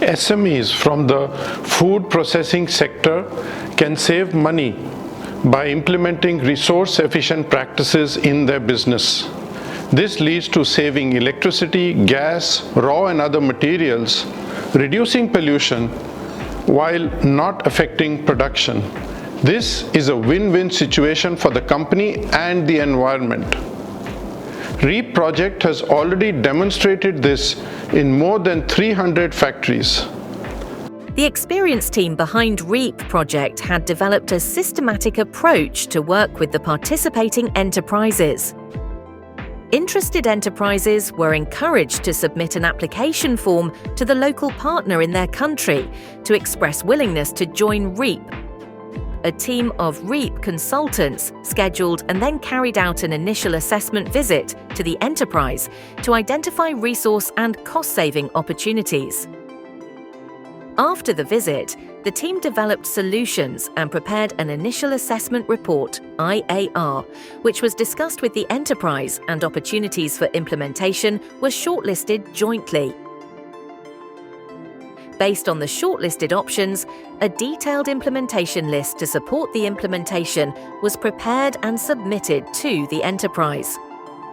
SMEs from the food processing sector can save money by implementing resource-efficient practices in their business. This leads to saving electricity, gas, raw and other materials, reducing pollution while not affecting production. This is a win-win situation for the company and the environment. REAP project has already demonstrated this in more than 300 factories. The experienced team behind REAP project had developed a systematic approach to work with the participating enterprises. Interested enterprises were encouraged to submit an application form to the local partner in their country to express willingness to join REAP. A team of REAP consultants scheduled and then carried out an initial assessment visit to the enterprise to identify resource and cost-saving opportunities. After the visit, the team developed solutions and prepared an initial assessment report, IAR, which was discussed with the enterprise, and opportunities for implementation were shortlisted jointly. Based on the shortlisted options, a detailed implementation list to support the implementation was prepared and submitted to the enterprise.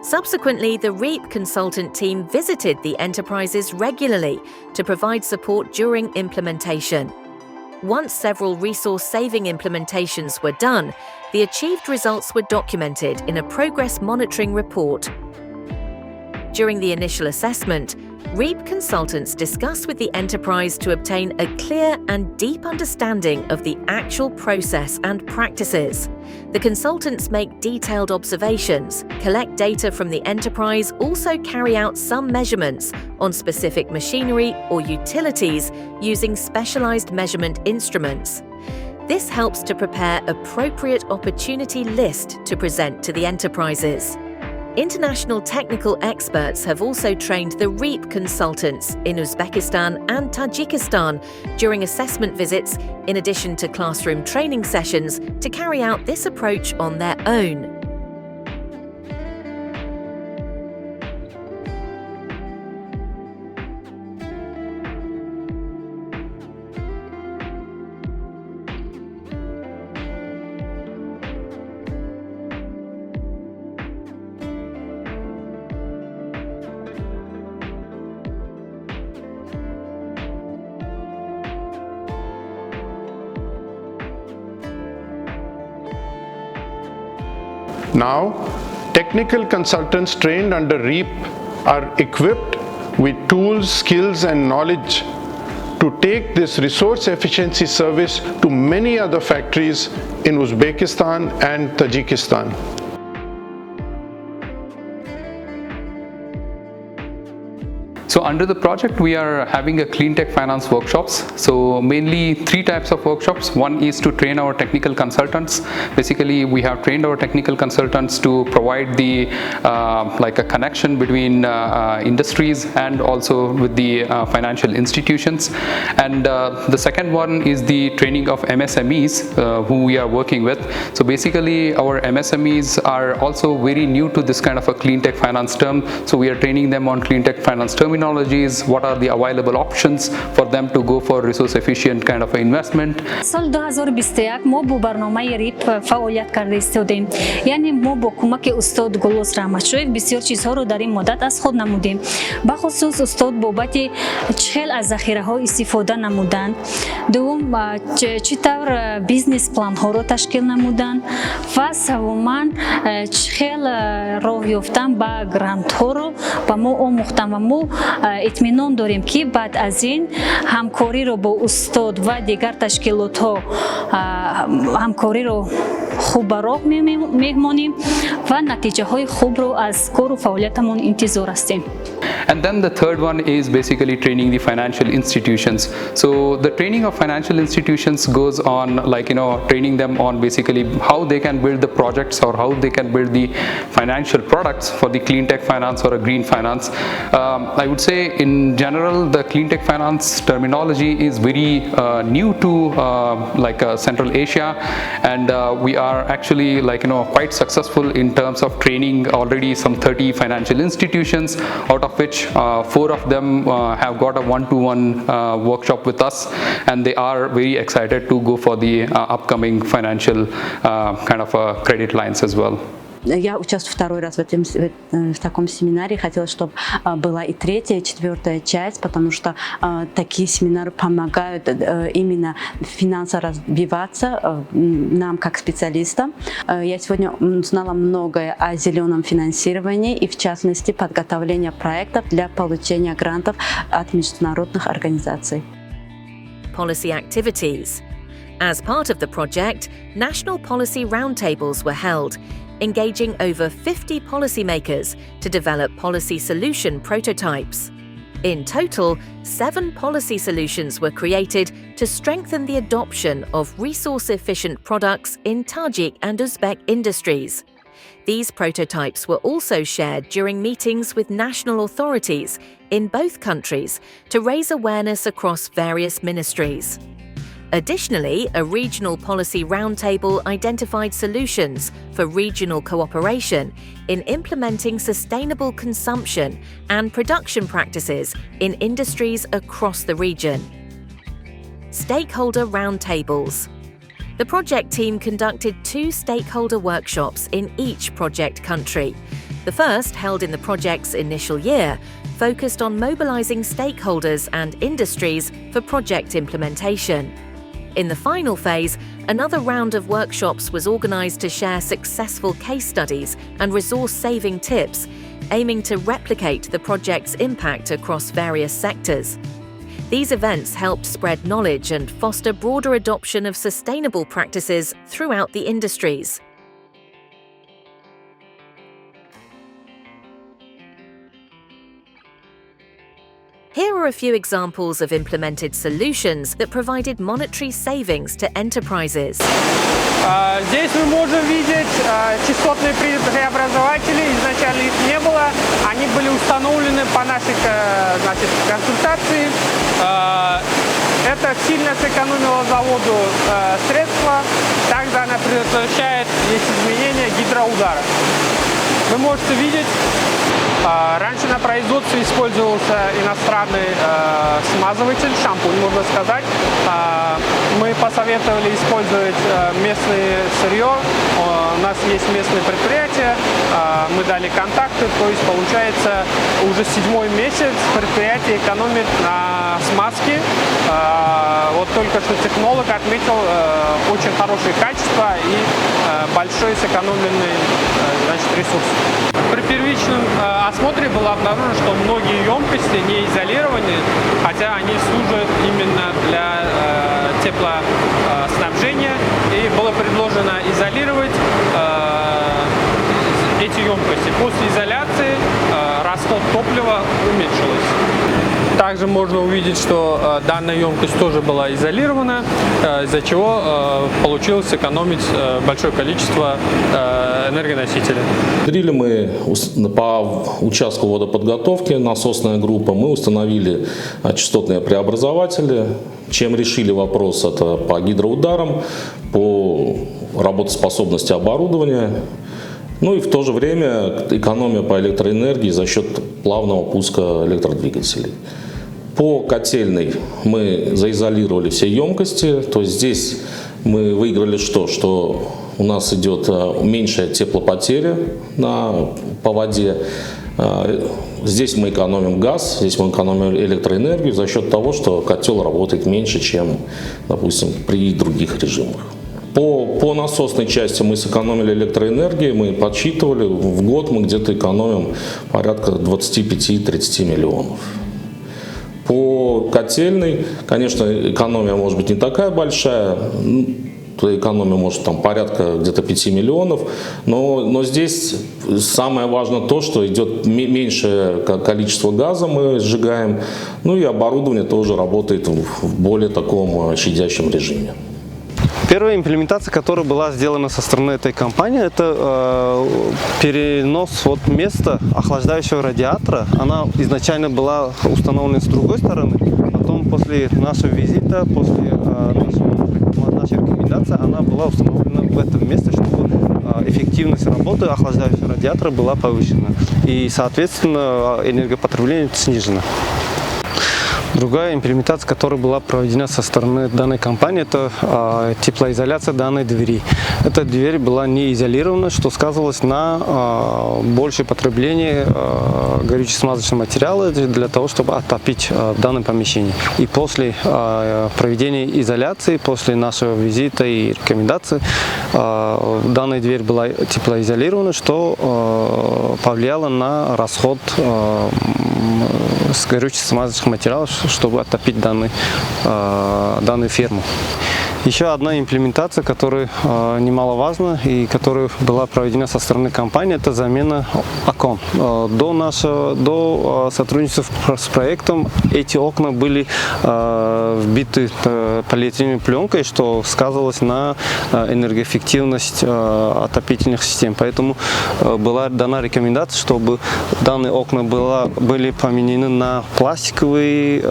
Subsequently, the REAP consultant team visited the enterprises regularly to provide support during implementation. Once several resource-saving implementations were done, the achieved results were documented in a progress monitoring report. During the initial assessment, REAP consultants discussed with the enterprise to obtain a clear and deep understanding of the actual process and practices. The consultants make detailed observations, collect data from the enterprise, also carry out some measurements on specific machinery or utilities using specialized measurement instruments. This helps to prepare appropriate opportunity list to present to the enterprises. International technical experts have also trained the REAP consultants in Uzbekistan and Tajikistan during assessment visits, in addition to classroom training sessions, to carry out this approach on their own. Now, technical consultants trained under REAP are equipped with tools, skills and knowledge to take this resource efficiency service to many other factories in Uzbekistan and Tajikistan. So under the project, we are having a clean tech finance workshops. So mainly 3 types of workshops. One is to train our technical consultants. Basically, we have trained our technical consultants to provide the like a connection between industries and also with the financial institutions. And the second one is the training of MSMEs who we are working with. So basically, our MSMEs are also very new to this kind of a clean tech finance term. So we are training them on clean tech finance terminologies, what are the available options for them to go for resource efficient kind of investment. سال 2021 ما با برنامه ریپ فعالیت کرده استودیم. یعنی ما با کمک استاد گلوس رحمتشویف بسیار چیزها رو در این مدت از خود نمودیم. بخصوص استاد بابت چهل از ذخیره ها استفاده نمودند. دوم چطور بیزنس پلان ها رو تشکیل نمودند و سوما چهل راه یافتن به گرانت ها رو با ما آموختند و ما اطمینان داریم که بعد از این همکاری رو با استاد و دیگر تشکیلات ها همکاری رو خوب به راه میمانیم و نتیجه های خوب رو از کار و فعالیتمون انتظار هستیم. And then the third one is basically training the financial institutions. So the training of financial institutions goes on like, training them on basically how they can build the projects or how they can build the financial products for the clean tech finance or a green finance. I would say in general, the clean tech finance terminology is very new to Central Asia, and we are actually quite successful in terms of training already some 30 financial institutions, out of which which 4 of them have got a one-to-one workshop with us, and they are very excited to go for the upcoming financial kind of credit lines as well. Я участвую второй раз в таком семинаре. Хотела, чтобы была и третья, и четвертая часть, потому что такие семинары помогают именно финансово развиваться нам как специалистам. Я сегодня узнала многое о зеленом финансировании и, в частности, подготовление проектов для получения грантов от международных организаций. Policy activities. As part of the project, national policy roundtables were held, engaging over 50 policymakers to develop policy solution prototypes. In total, 7 policy solutions were created to strengthen the adoption of resource-efficient products in Tajik and Uzbek industries. These prototypes were also shared during meetings with national authorities in both countries to raise awareness across various ministries. Additionally, a regional policy roundtable identified solutions for regional cooperation in implementing sustainable consumption and production practices in industries across the region. Stakeholder roundtables. The project team conducted 2 stakeholder workshops in each project country. The first, held in the project's initial year, focused on mobilizing stakeholders and industries for project implementation. In the final phase, another round of workshops was organized to share successful case studies and resource-saving tips, aiming to replicate the project's impact across various sectors. These events helped spread knowledge and foster broader adoption of sustainable practices throughout the industries. Here are a few examples of implemented solutions that provided monetary savings to enterprises. Здесь мы можем видеть частотные преобразователи. Изначально их не было. Они были установлены по нашей консультации. Это сильно сэкономило заводу средства. Также она предотвращает, есть изменения гидроудара. Вы можете видеть, раньше на производстве использовался иностранный смазыватель, шампунь, можно сказать. Мы посоветовали использовать местное сырье. У нас есть местные предприятия, мы дали контакты, то есть получается уже 7-й месяц предприятие экономит на смазке. Вот только что технолог отметил очень хорошее качество и большой сэкономленный ресурс. При первичном осмотре было обнаружено, что многие емкости не изолированы, хотя они служат именно для теплоснабжения, и было предложено изолировать эти емкости. После изоляции расход топлива уменьшился. Также можно увидеть, что данная емкость тоже была изолирована, из-за чего получилось сэкономить большое количество энергоносителей. Внедрили мы по участку водоподготовки, насосная группа, мы установили частотные преобразователи, чем решили вопрос это по гидроударам, по работоспособности оборудования. Ну и в то же время экономия по электроэнергии за счет плавного пуска электродвигателей. По котельной мы заизолировали все емкости, то есть здесь мы выиграли что? Что у нас идет меньшая теплопотеря по воде. Здесь мы экономим газ, здесь мы экономим электроэнергию за счет того, что котел работает меньше, чем, допустим, при других режимах. По насосной части мы сэкономили электроэнергии, мы подсчитывали, в год мы где-то экономим порядка 25-30 миллионов. По котельной, конечно, экономия может быть не такая большая, экономия может там порядка где-то 5 миллионов, но здесь самое важное то, что идет меньшее количество газа мы сжигаем, ну и оборудование тоже работает в более таком щадящем режиме. Первая имплементация, которая была сделана со стороны этой компании, это перенос места охлаждающего радиатора. Она изначально была установлена с другой стороны, потом после нашего визита, после нашей рекомендации, она была установлена в этом месте, чтобы эффективность работы охлаждающего радиатора была повышена. И, соответственно, энергопотребление снижено. Другая имплементация, которая была проведена со стороны данной компании, это теплоизоляция данной двери. Эта дверь была не изолирована, что сказывалось на большее потребление горюче-смазочного материала для того, чтобы отопить данное помещение. И после проведения изоляции, после нашего визита и рекомендаций, данная дверь была теплоизолирована, что повлияло на расход с горюче-смазочных материалов, чтобы отопить данную ферму. Еще одна имплементация, которая немаловажна и которая была проведена со стороны компании, это замена окон. До сотрудничества с проектом эти окна были вбиты полиэтиленовой пленкой, что сказывалось на энергоэффективность отопительных систем. Поэтому была дана рекомендация, чтобы данные окна были поменены на пластиковые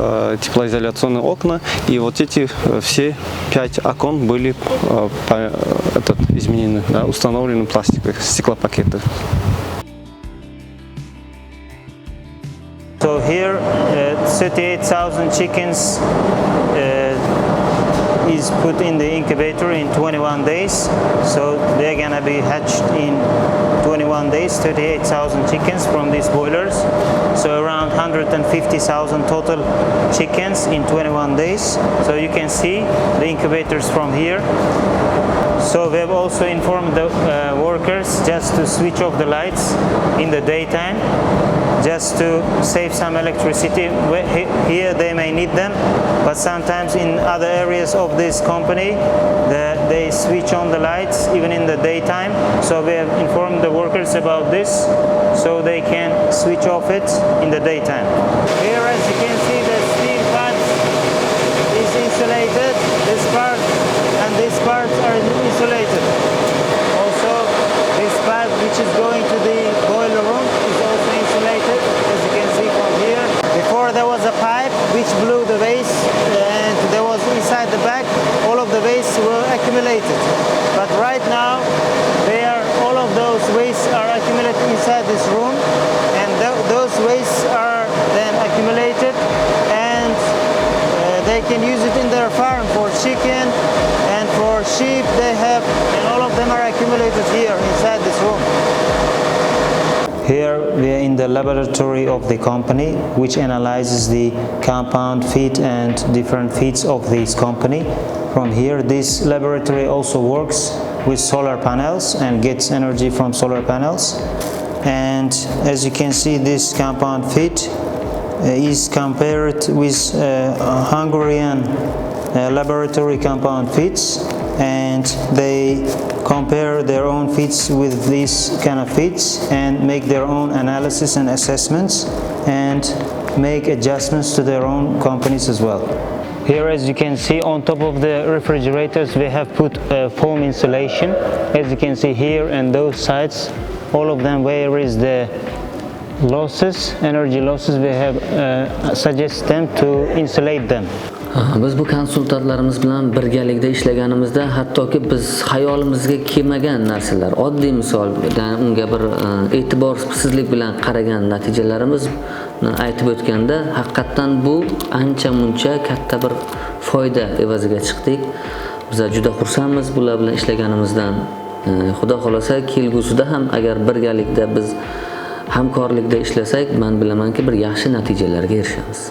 теплоизоляционные окна. И вот эти все 5 окон были изменены, установлены пластиковые стеклопакеты. So here 38,000 chickens is put in the incubator in 21 days. So they're gonna be hatched in 21 days, 38,000 chickens from these boilers. So around 150,000 total chickens in 21 days. So you can see the incubators from here. So we have also informed the workers just to switch off the lights in the daytime, just to save some electricity. Here they may need them, but sometimes in other areas of this company they switch on the lights even in the daytime. So we have informed the workers about this so they can switch off it in the daytime. Here, as you can see, the steel part is insulated. This part and this part are insulated. Also, this part which is going to the boiler room is also insulated, as you can see from here. Before there was a pipe which blew the waste, and there was inside the bag all of the waste were accumulated. But right now, all of those wastes are accumulated inside this room, and those wastes are then accumulated, and they can use it in their farm for chicken and for sheep. They have, and all of them are accumulated here inside this room. Here we are in the laboratory of the company, which analyzes the compound feed and different feeds of this company. From here, this laboratory also works with solar panels and gets energy from solar panels. And as you can see, this compound feed is compared with Hungarian laboratory compound feeds, and they compare their own feeds with these kind of feeds and make their own analysis and assessments and make adjustments to their own companies as well. Here, as you can see, on top of the refrigerators we have put foam insulation. As you can see here and those sides, all of them where is the losses, energy losses, we have suggest them to insulate them. Biz bu konsultantlarimiz bilan birgalikda ishlaganimizda hattoki biz xayolimizga kelmagan narsalar, oddiy misol, unga bir e'tiborsizlik bilan qaragan natijalarimiz aytib o'tganda haqiqatan bu ancha-muncha katta bir foyda evaziga chiqdik. Biz juda xursandmiz bular bilan ishlaganimizdan. Xudo xolasa kelgusida ham agar birgalikda biz hamkorlikda ishlasak, men bilamanki bir yaxshi natijalarga erishamiz.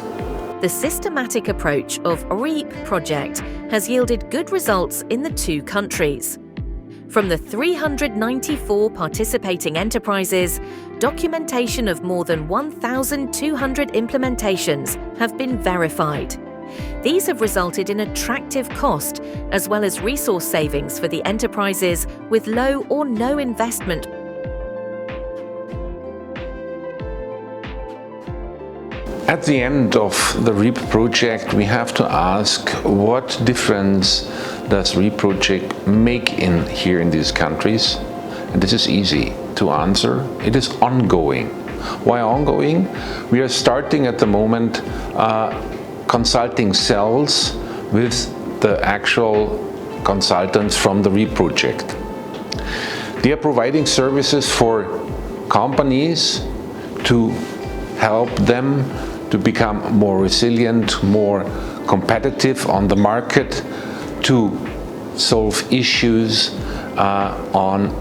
The systematic approach of REAP project has yielded good results in the two countries. From the 394 participating enterprises, documentation of more than 1,200 implementations have been verified. These have resulted in attractive cost as well as resource savings for the enterprises with low or no investment. At the end of the REAP project, we have to ask what difference does REAP project make here in these countries? And this is easy to answer. It is ongoing. Why ongoing? We are starting at the moment consulting cells with the actual consultants from the REAP project. They are providing services for companies to help them to become more resilient, more competitive on the market, to solve issues on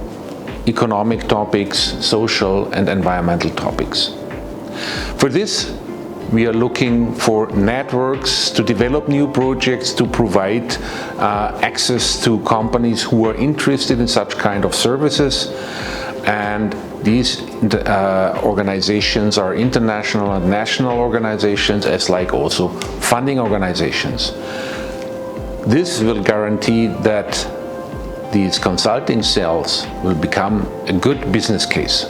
economic topics, social and environmental topics. For this, we are looking for networks to develop new projects, to provide access to companies who are interested in such kind of services. And these organizations are international and national organizations, as like also funding organizations. This will guarantee that these consulting cells will become a good business case.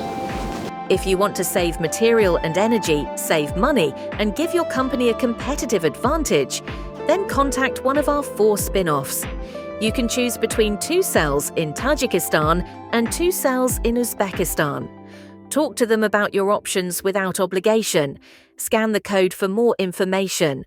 If you want to save material and energy, save money, and give your company a competitive advantage, then contact one of our 4 spin-offs. You can choose between 2 cells in Tajikistan and 2 cells in Uzbekistan. Talk to them about your options without obligation. Scan the code for more information.